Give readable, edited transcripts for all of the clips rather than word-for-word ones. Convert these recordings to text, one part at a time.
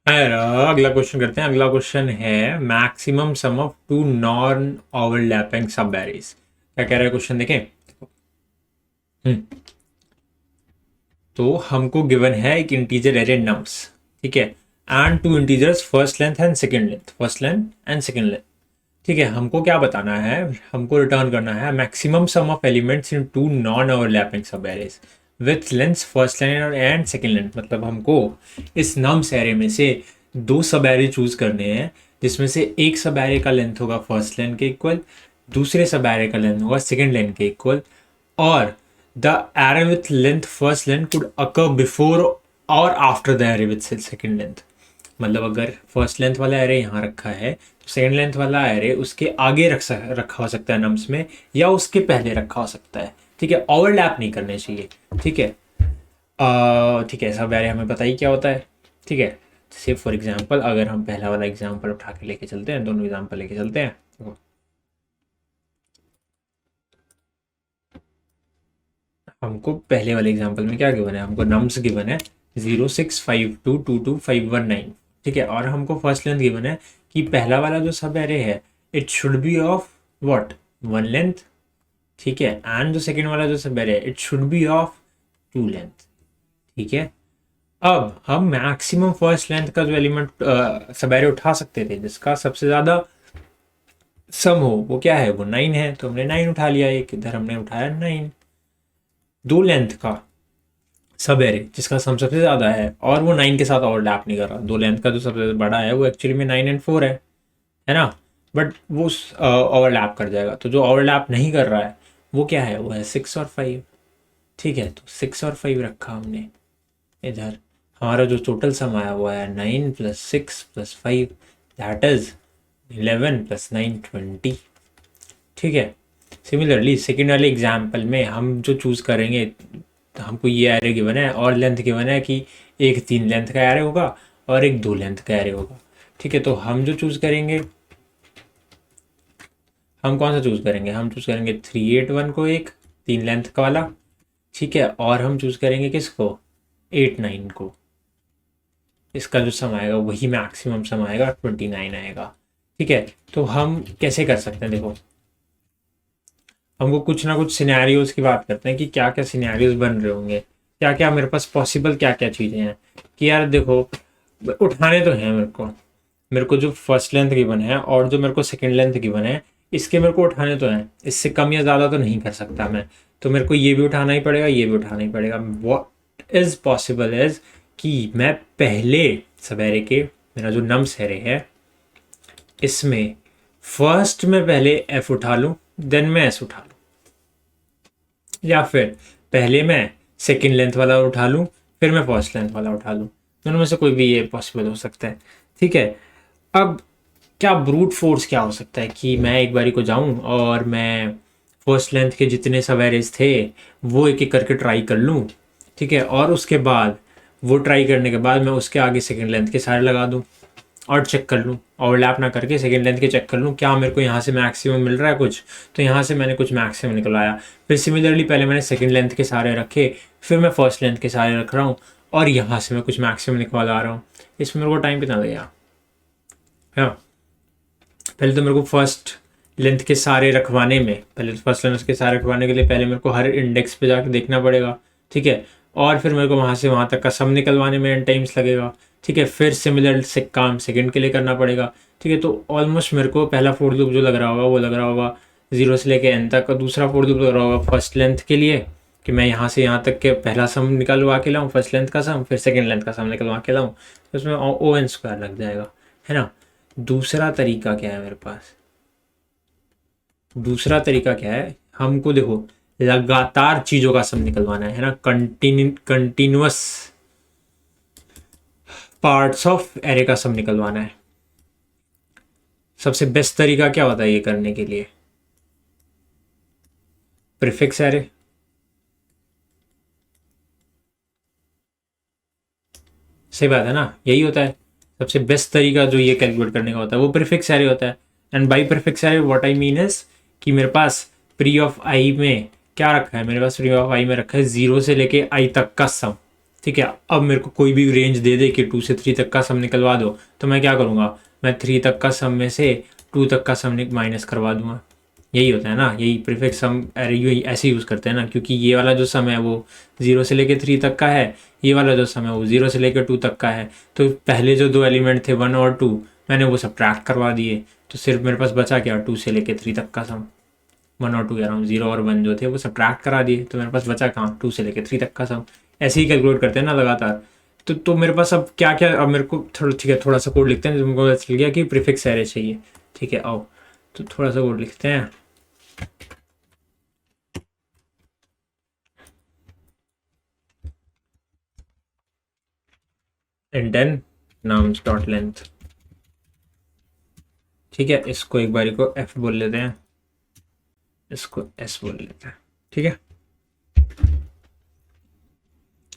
खैर अगला क्वेश्चन करते हैं। अगला क्वेश्चन है maximum sum of two non overlapping सब एरेज। क्या कह रहा है क्वेश्चन देखें। हम्म, तो हमको गिवन है एक इंटीजर एरे नम्स, ठीक है, and two integers first length and second length, first length and second length. ठीक है, हमको क्या बताना है, हमको रिटर्न करना है maximum sum of elements in two non overlapping सब arrays with length first length and second length. मतलब हमको इस नम्स एरे में से दो सब एरे चूज करने हैं, जिसमें से एक सब एरे का लेंथ होगा फर्स्ट लेंथ के इक्वल, दूसरे सब एरे का लेंथ होगा सेकंड लेंथ के इक्वल, और the array with length first length could occur before or after the array with second length। मतलब अगर फर्स्ट लेंथ वाला एरे यहाँ रखा है तो सेकंड लेंथ वाला एरे उसके आगे रखा हो सकता है नम्स में, या उसके पहले रखा हो सकता है। ठीक है, ओवरलैप नहीं करने चाहिए। ठीक है, ठीक है, सब एरे हमें पता ही क्या होता है। ठीक है, जैसे फॉर एग्जांपल अगर हम पहला वाला एग्जांपल उठा के लेके चलते हैं, दोनों एग्जांपल लेके चलते हैं। हमको पहले वाले एग्जांपल में क्या गिवन है, हमको नम्स गिवन है 065222519। ठीक है, और हमको फर्स्ट लेंथ गिवन है कि पहला वाला जो सब एरे है it should be of what, one length. ठीक है, एंड जो सेकंड वाला जो सब एरे है it should be of two length. ठीक है, अब हम मैक्सिमम फर्स्ट लेंथ का जो एलिमेंट सब एरे उठा सकते थे जिसका सबसे ज्यादा सम हो, वो क्या है, वो 9 है, तो हमने 9 उठा लिया। एक इधर हमने उठाया 9। दो लेंथ का सब एरे जिसका सम सबसे ज़्यादा है और वो 9 के साथ ओवरलैप नहीं कर रहा, दो लेंथ का जो सबसे बड़ा है वो एक्चुअली में 9 एंड 4 है ना, बट वो ओवरलैप कर जाएगा। तो जो ओवरलैप नहीं कर रहा है वो क्या है, वो है 6 और 5। ठीक है, तो 6 और 5 रखा हमने इधर। हमारा जो टोटल सम आया वो है 9 plus 6 plus 5, that is 11 plus 9 20। ठीक है, सिमिलरली सेकेंड वाले एग्जाम्पल में हम जो चूज़ करेंगे, तो हमको ये एरे गिवन है और लेंथ गिवन है कि एक 3 लेंथ का एरे होगा और एक 2 लेंथ का एरे होगा। ठीक है, तो हम जो चूज़ करेंगे, हम कौन सा चूज़ करेंगे, हम चूज़ करेंगे 381 को, एक 3 लेंथ का वाला। ठीक है, और हम चूज़ करेंगे किसको, 89 को। इसका जो सम आएगा वही मैक्सिमम सम आएगा, 29 आएगा। ठीक है, तो हम कैसे कर सकते हैं, देखो हमको कुछ ना कुछ सिनेरियोज की बात करते हैं कि क्या क्या सिनेरियोज बन रहे होंगे, क्या क्या मेरे पास पॉसिबल क्या क्या चीज़ें हैं। कि यार देखो, उठाने तो हैं मेरे को जो फर्स्ट लेंथ गिवन है और जो मेरे को सेकंड लेंथ गिवन है इसके मेरे को उठाने तो हैं, इससे कम या ज़्यादा तो नहीं कर सकता मैं। तो मेरे को ये भी उठाना ही पड़ेगा, ये भी उठाना ही पड़ेगा। वॉट इज़ पॉसिबल इज़ कि मैं पहले सवेरे के, मेरा जो नम सैरे है इसमें फर्स्ट में पहले एफ उठा लूँ, देन मैं एस उठा लूँ, या फिर पहले मैं सेकंड लेंथ वाला उठा लूँ फिर मैं फर्स्ट लेंथ वाला उठा लूँ। दोनों में से कोई भी ये पॉसिबल हो सकता है। ठीक है, अब क्या ब्रूट फोर्स क्या हो सकता है कि मैं एक बारी को जाऊं और मैं फर्स्ट लेंथ के जितने सवेरेज थे वो एक एक करके ट्राई कर लूं। ठीक है, और उसके बाद वो ट्राई करने के बाद मैं उसके आगे सेकंड लेंथ के सारे लगा दूं और चेक कर लूँ, ओवरलैप ना करके सेकेंड लेंथ के चेक कर लूँ क्या मेरे को यहाँ से मैक्सिमम मिल रहा है कुछ, तो यहाँ से मैंने कुछ मैक्सिमम निकलवाया। फिर सिमिलरली पहले मैंने सेकेंड लेंथ के सारे रखे, फिर मैं फर्स्ट लेंथ के सारे रख रहा हूँ और यहाँ से मैं कुछ मैक्सिमम निकलवा रहा हूँ। इसमें मेरे को टाइम कितना लगेगा, हाँ पहले तो मेरे को फर्स्ट लेंथ के सारे रखवाने में, पहले तो फर्स्ट लेंथ के सारे रखवाने के लिए पहले मेरे को हर इंडेक्स पे जाके देखना पड़ेगा। ठीक है, और फिर मेरे को वहाँ से वहाँ तक का सम निकलवाने में एन टाइम्स लगेगा। ठीक है, फिर सिमिलर से काम सेकंड के लिए करना पड़ेगा। ठीक है, तो ऑलमोस्ट मेरे को पहला फोर लूप जो लग रहा होगा वो लग रहा होगा 0 से लेके एन तक का, दूसरा फोर लूप लग रहा होगा फर्स्ट लेंथ के लिए कि मैं यहाँ से यहाँ तक के पहला सम निकलवा के लाऊँ फर्स्ट लेंथ का सम, फिर सेकेंड लेंथ का सम निकलवा के लाऊँ, तो उसमें ओ एन स्क्वायर लग जाएगा, है ना। दूसरा तरीका क्या है मेरे पास, दूसरा तरीका क्या है, हमको देखो लगातार चीजों का सम निकलवाना है ना, कंटिन्यूअस पार्ट्स ऑफ एरे का सम निकलवाना है। सबसे बेस्ट तरीका क्या होता है ये करने के लिए, प्रीफिक्स एरे। सही बात है ना, यही होता है सबसे बेस्ट तरीका जो ये कैलकुलेट करने का होता है, वो प्रीफिक्स एरे होता है। And by prefix array what I mean is कि मेरे पास प्री ऑफ आई में क्या रखा है, मेरे पास प्री ऑफ आई में रखा है 0 से लेके आई तक का सम। ठीक है। अब मेरे को कोई भी रेंज दे दे कि 2 से 3 तक का सम निकलवा दो, तो मैं क्या करूँगा, मैं 3 तक का सम में से 2 तक का सम माइनस करवा दूंगा। यही होता है ना, यही प्रीफिक्स सम यही ऐसे यूज़ करते हैं ना, क्योंकि ये वाला जो सम है वो 0 से लेके 3 तक का है, ये वाला जो सम है वो 0 से लेकर 2 तक का है। तो पहले जो दो एलिमेंट थे 1 और 2 मैंने वो सब्ट्रैक्ट करवा दिए, तो सिर्फ मेरे पास बचा क्या, 2 से लेकर 3 तक का सम। 1 और 2 कह रहा हूँ, 0 और 1 जो थे वो सब्ट्रैक्ट करा दिए, तो मेरे पास बचा कहाँ, 2 से लेकर 3 तक का सम। ऐसे ही कैलकुलेट करते हैं ना लगातार। तो मेरे पास अब क्या क्या, अब मेरे को थोड़ा, ठीक है, थोड़ा सा कोड लिखते हैं, तुमको पता चल गया कि प्रीफिक्स एरे चाहिए। ठीक है, आओ तो थोड़ा सा कोड लिखते हैं। Int n nums dot length. ठीक है, इसको एक बारी को एफ बोल लेते हैं, इसको एस बोल लेते हैं। ठीक है,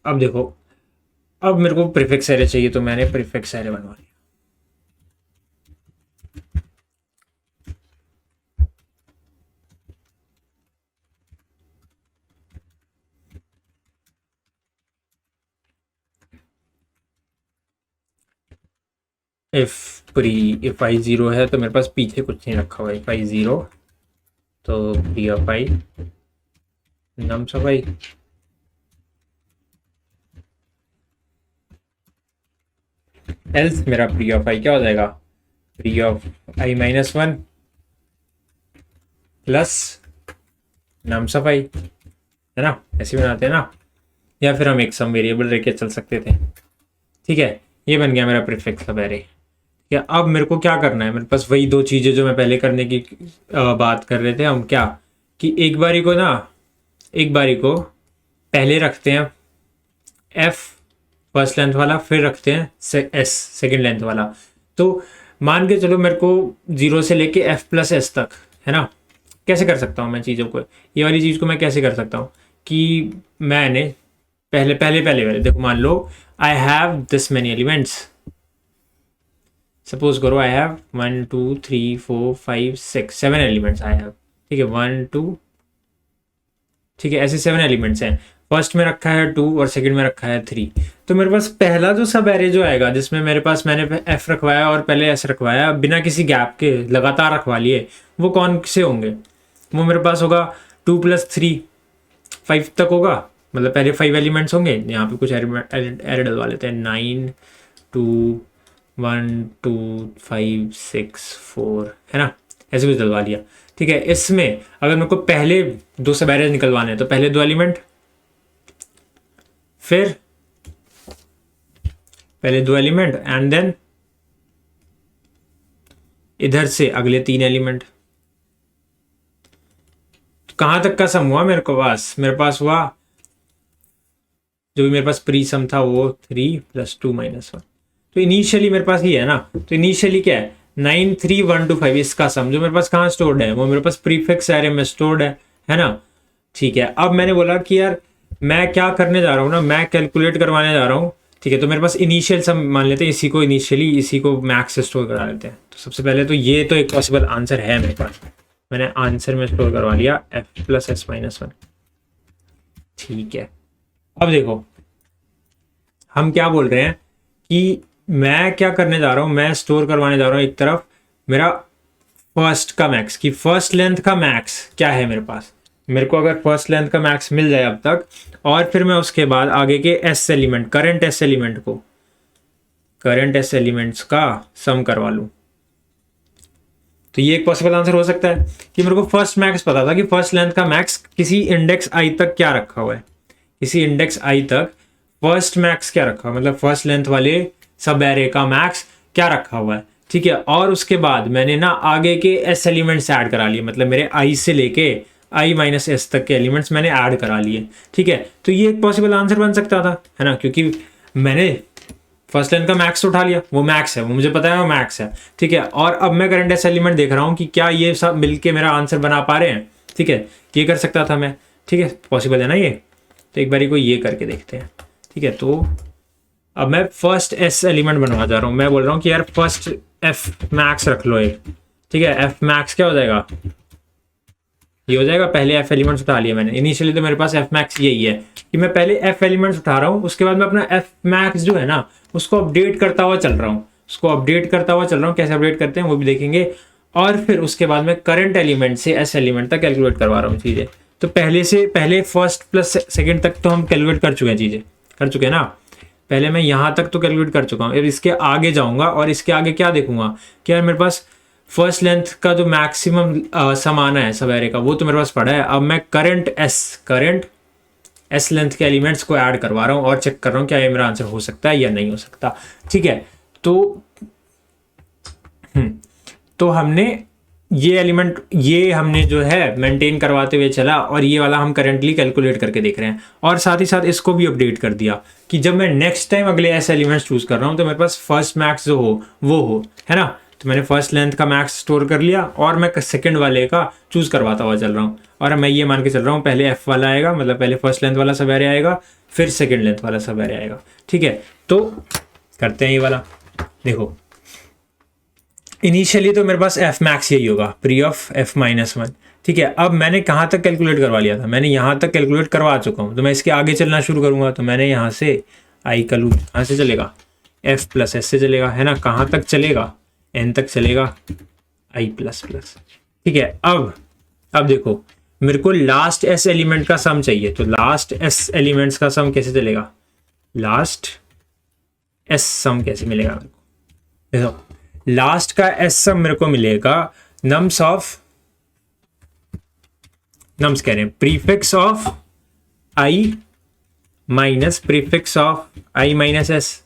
अब देखो, अब मेरे को प्रीफिक्स एरे चाहिए, तो मैंने प्रीफिक्स एरे बनवा लिया। इफ आई 0 है तो मेरे पास पीछे कुछ नहीं रखा हुआ है। इफ आई 0 तो pre of I nums of I. Else मेरा प्री ऑफ आई क्या हो जाएगा, pre of I minus 1 plus nums of I, है ना, ऐसे बनाते हैं ना, या फिर हम एक सम वेरिएबल लेके चल सकते थे। ठीक है, ये बन गया मेरा प्रीफिक्स सब एरे। क्या अब मेरे को क्या करना है, मेरे पास वही दो चीज़ें जो मैं पहले करने की बात कर रहे थे हम, क्या कि एक बारी को पहले रखते हैं एफ फर्स्ट लेंथ वाला, फिर रखते हैं एस सेकेंड लेंथ वाला। तो मान के चलो मेरे को 0 से लेके एफ प्लस एस तक, है ना, कैसे कर सकता हूँ मैं चीज़ों को, ये वाली चीज़ को मैं कैसे कर सकता हूँ कि मैंने पहले देखो, मान लो I have this many elements, suppose करो I have 1 2 3 4 5 6 7 elements I have. ठीक है, 1 2, ठीक है, ऐसे 7 एलिमेंट्स हैं। फर्स्ट में रखा है 2 और सेकंड में रखा है 3। तो मेरे पास पहला जो सब एरे जो आएगा, जिसमें मेरे पास मैंने एफ रखवाया और पहले एस रखवाया बिना किसी गैप के लगातार रखवा लिए, वो कौन से होंगे, वो मेरे पास होगा 2 + 3 5 तक होगा, मतलब पहले 5 एलिमेंट्स होंगे। यहाँ पे कुछ एरे डलवा लेते हैं, 9 2 1 2 5 6 4, है ना, ऐसे कुछ डलवा लिया। ठीक है, इसमें अगर मेरे को पहले दो सब एरे निकलवाने हैं तो पहले 2 एलिमेंट, फिर पहले 2 एलिमेंट एंड देन इधर से अगले 3 एलिमेंट। तो कहां तक का सम हुआ मेरे पास हुआ, जो भी मेरे पास प्री सम था वो 3 + 2 - 1। तो इनिशियली मेरे पास ये है ना, तो इनिशियली क्या है, 9 3 1 2 5, इसका सम जो मेरे पास कहाँ स्टोर्ड है, वो मेरे पास प्रीफिक्स एरे में स्टोर्ड है ना। ठीक है, अब मैंने बोला कि यार मैं क्या करने जा रहा हूँ ना, मैं कैलकुलेट करवाने जा रहा हूँ। ठीक है, तो मेरे पास इनिशियल सम मान लेते हैं, इसी को मैक्स से स्टोर करा लेते हैं। तो सबसे पहले तो ये तो एक पॉसिबल आंसर है मेरे पास, मैंने आंसर में स्टोर करवा लिया f + s - 1। ठीक है, अब देखो हम क्या बोल रहे हैं कि मैं क्या करने जा रहा हूँ, मैं स्टोर करवाने जा रहा हूँ एक तरफ मेरा फर्स्ट का मैक्स, की फर्स्ट लेंथ का मैक्स क्या है मेरे पास। मेरे को अगर फर्स्ट लेंथ का मैक्स मिल जाए अब तक, और फिर मैं उसके बाद आगे के S element, current S elements का सम करवा लूँ, तो ये एक पॉसिबल आंसर हो सकता है कि मेरे को फर्स्ट मैक्स पता था कि फर्स्ट लेंथ का मैक्स किसी इंडेक्स आई तक क्या रखा हुआ है, किसी इंडेक्स आई तक फर्स्ट मैक्स क्या रखा हुआ है, मतलब फर्स्ट लेंथ वाले सब एरे का मैक्स क्या रखा हुआ है। ठीक है, और उसके बाद मैंने ना आगे के एस एलिमेंट्स ऐड करा लिए, मतलब मेरे आई से लेके i - s तक के एलिमेंट्स मैंने ऐड करा लिए। ठीक है, तो ये एक पॉसिबल आंसर बन सकता था, है ना, क्योंकि मैंने फर्स्ट लेंथ का मैक्स उठा लिया, वो मैक्स है, वो मुझे पता है वो मैक्स है। ठीक है, और अब मैं करंट एस एलिमेंट देख रहा हूँ कि क्या ये सब मिलके मेरा आंसर बना पा रहे हैं। ठीक है, ये कर सकता था मैं। ठीक है, पॉसिबल है ना ये, तो एक बारी को ये करके देखते हैं। ठीक है, तो अब मैं फर्स्ट एस एलिमेंट बनवा जा रहा हूँ, मैं बोल रहा हूँ कि यार फर्स्ट एफ मैक्स रख लो एक। ठीक है, एफ मैक्स क्या हो जाएगा, ये हो जाएगा, पहले एफ एलिमेंट्स उठा लिया मैंने। इनिशियली तो मेरे पास एफ मैक्स यही है कि मैं पहले एफ एलिमेंट्स उठा रहा हूँ, उसके बाद मैं अपना एफ मैक्स जो है ना उसको अपडेट करता हुआ चल रहा हूँ, कैसे अपडेट करते हैं वो भी देखेंगे। और फिर उसके बाद मैं करंट एलिमेंट से एस एलिमेंट तक कैलकुलेट करवा रहा हूँ चीज़ें। तो पहले फर्स्ट प्लस सेकेंड तक तो हम कैलकुलेट कर चुके हैं, चीज़ें कर चुके हैं ना। पहले मैं यहाँ तक तो कैलकुलेट कर चुका हूँ, अब इसके आगे जाऊँगा और इसके आगे क्या देखूंगा कि यार मेरे पास फर्स्ट लेंथ का जो मैक्सिमम सम आना है सब एरे का, वो तो मेरे पास पड़ा है। अब मैं करंट एस लेंथ के एलिमेंट्स को ऐड करवा रहा हूँ और चेक कर रहा हूँ क्या ये मेरा आंसर हो सकता है या नहीं हो सकता। ठीक है, तो हमने ये हमने जो है मेंटेन करवाते हुए चला, और ये वाला हम करेंटली कैलकुलेट करके देख रहे हैं। और साथ ही साथ इसको भी अपडेट कर दिया कि जब मैं नेक्स्ट टाइम अगले ऐसे एलिमेंट्स चूज कर रहा हूँ तो मेरे पास फर्स्ट मैक्स जो हो वो हो, है ना। तो मैंने फर्स्ट लेंथ का मैक्स स्टोर कर लिया और मैं सेकंड वाले का चूज करवाता हुआ चल रहा हूँ। और मैं ये मान के चल रहा हूँ पहले एफ वाला आएगा, मतलब पहले फर्स्ट लेंथ वाला सब एरे आएगा, फिर सेकेंड लेंथ वाला सब एरे आएगा। ठीक है, तो करते हैं ये वाला। देखो इनिशियली तो मेरे पास एफ मैक्स यही होगा, pre of F minus one. ठीक है, अब मैंने कहाँ तक कैलकुलेट करवा लिया था, मैंने यहाँ तक कैलकुलेट करवा चुका हूँ। तो मैं इसके आगे चलना शुरू करूँगा, तो मैंने यहाँ से आई का लूप कहाँ से चलेगा, एफ प्लस एस से चलेगा, है ना। कहाँ तक चलेगा, एन तक चलेगा, आई प्लस प्लस। ठीक है, अब देखो मेरे को लास्ट एस एलिमेंट का सम चाहिए, तो लास्ट एस एलिमेंट्स का सम कैसे चलेगा, लास्ट एस सम कैसे मिलेगा मेरे को। देखो लास्ट का एस सम मेरे को मिलेगा नम्स कह रहे हैं prefix of I minus prefix of I minus S.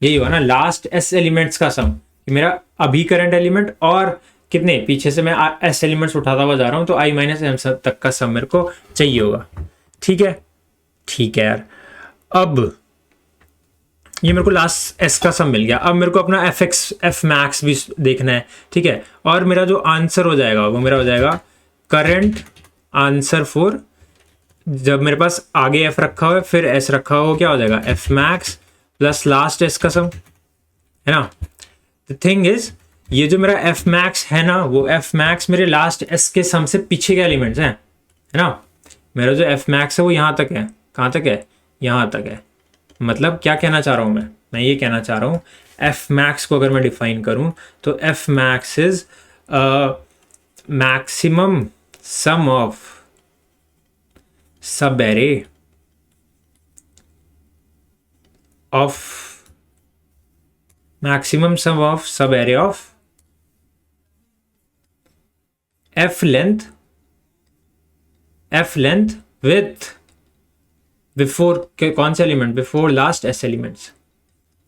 यही होगा ना लास्ट एस एलिमेंट्स का सम, मेरा अभी करंट एलिमेंट और कितने पीछे से मैं एस एलिमेंट्स उठाता हुआ जा रहा हूं, तो आई माइनस एम तक का सम मेरे को चाहिए होगा। ठीक है यार, अब ये मेरे को लास्ट एस का सम मिल गया। अब मेरे को अपना एफ मैक्स भी देखना है। ठीक है, और मेरा जो आंसर हो जाएगा वो मेरा हो जाएगा करंट आंसर फॉर, जब मेरे पास आगे एफ रखा हुआ है फिर एस रखा हुआ, क्या हो जाएगा F max plus last S का सम, है ना। द थिंग इज ये जो मेरा एफ मैक्स है ना, वो एफ मैक्स मेरे लास्ट एस के सम से पीछे के एलिमेंट्स हैं, है ना। मेरा जो एफ मैक्स है वो यहाँ तक है, कहाँ तक है, यहाँ तक है। मतलब क्या कहना चाह रहा हूँ मैं ये कहना चाह रहा हूँ एफ मैक्स को अगर मैं डिफाइन करूँ तो F max is maximum sum of sub array of maximum sum of sub array of f length with before कौन से element, before last S elements,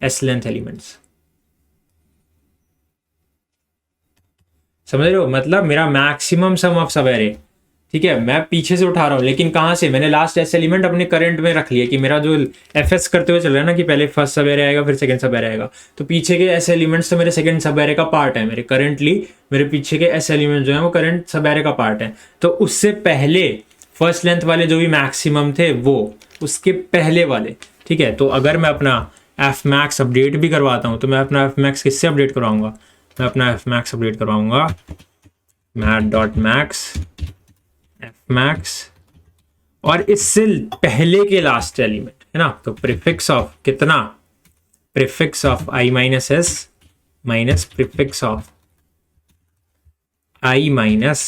S length elements. समझ रहे हो, मतलब मेरा maximum sum of sub array. ठीक है, मैं पीछे से उठा रहा हूँ, लेकिन कहाँ से, मैंने लास्ट एस एलिमेंट अपने करंट में रख लिया कि मेरा जो एफ एस करते हुए चल रहा है ना कि पहले फर्स्ट सब एरे आएगा फिर सेकंड सब एरे आएगा, तो पीछे के एस एलिमेंट्स तो मेरे सेकंड सब एरे का पार्ट है। मेरे करंटली मेरे पीछे के एस एलिमेंट जो है वो करंट सब एरे का पार्ट है। तो उससे पहले फर्स्ट लेंथ वाले जो भी मैक्सिमम थे वो उसके पहले वाले। ठीक है, तो अगर मैं अपना एफ मैक्स अपडेट भी करवाता हूँ तो मैं अपना एफ मैक्स किससे अपडेट करवाऊंगा, मैं अपना एफ मैक्स अपडेट करवाऊंगा math dot max F max और इससे पहले के लास्ट एलिमेंट, है ना। तो प्रीफिक्स ऑफ कितना, prefix of I minus S minus prefix of I minus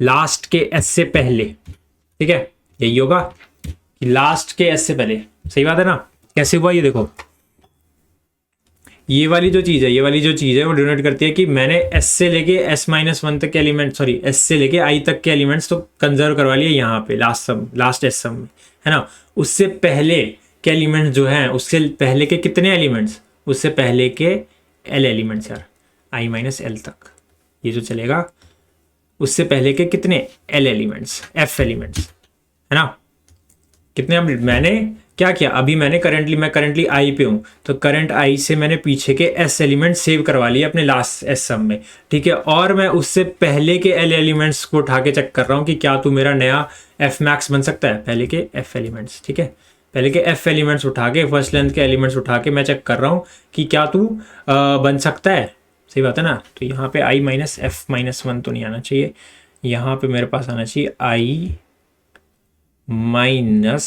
last के एस से पहले। ठीक है, यही होगा कि लास्ट के एस से पहले। सही बात है ना। कैसे हुआ ये देखो, ये वाली जो चीज़ है वो डिनोट करती है कि मैंने एस से लेके एस माइनस वन तक के एलिमेंट, सॉरी एस से लेके आई तक के एलिमेंट्स तो कंजर्व करवा लिए यहाँ पे लास्ट एस सम में, है ना। उससे पहले के एलिमेंट्स जो हैं, उससे पहले के कितने एलिमेंट्स, उससे पहले के एल एलिमेंट्स यार, आई माइनस एल तक ये जो चलेगा, उससे पहले के कितने एल एलिमेंट्स, एफ एलिमेंट्स, है ना। कितने मैंने क्या किया, अभी मैं करंटली आई पे हूँ, तो करंट आई से मैंने पीछे के एस एलिमेंट सेव करवा लिए अपने लास्ट एस सम में। ठीक है, और मैं उससे पहले के एल एलिमेंट्स को उठा के चेक कर रहा हूँ कि क्या तू मेरा नया एफ मैक्स बन सकता है, पहले के एफ एलिमेंट्स। ठीक है, पहले के एफ एलिमेंट्स उठा के, फर्स्ट लेंथ के एलिमेंट्स उठा के मैं चेक कर रहा हूँ कि क्या तू बन सकता है सही बात है ना। तो यहाँ पे i minus F minus one तो नहीं आना चाहिए, यहाँ पे मेरे पास आना चाहिए i minus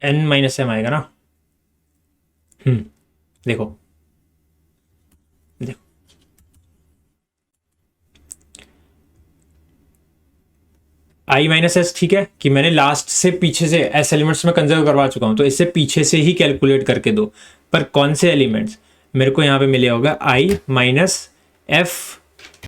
n minus M आएगा ना। देखो देखो i माइनस एस, ठीक है कि मैंने लास्ट से पीछे से एस एलिमेंट्स में कंजर्व करवा चुका हूं, तो इससे पीछे से ही कैलकुलेट करके दो। पर कौन से एलिमेंट्स मेरे को यहाँ पे मिले होगा, i माइनस एफ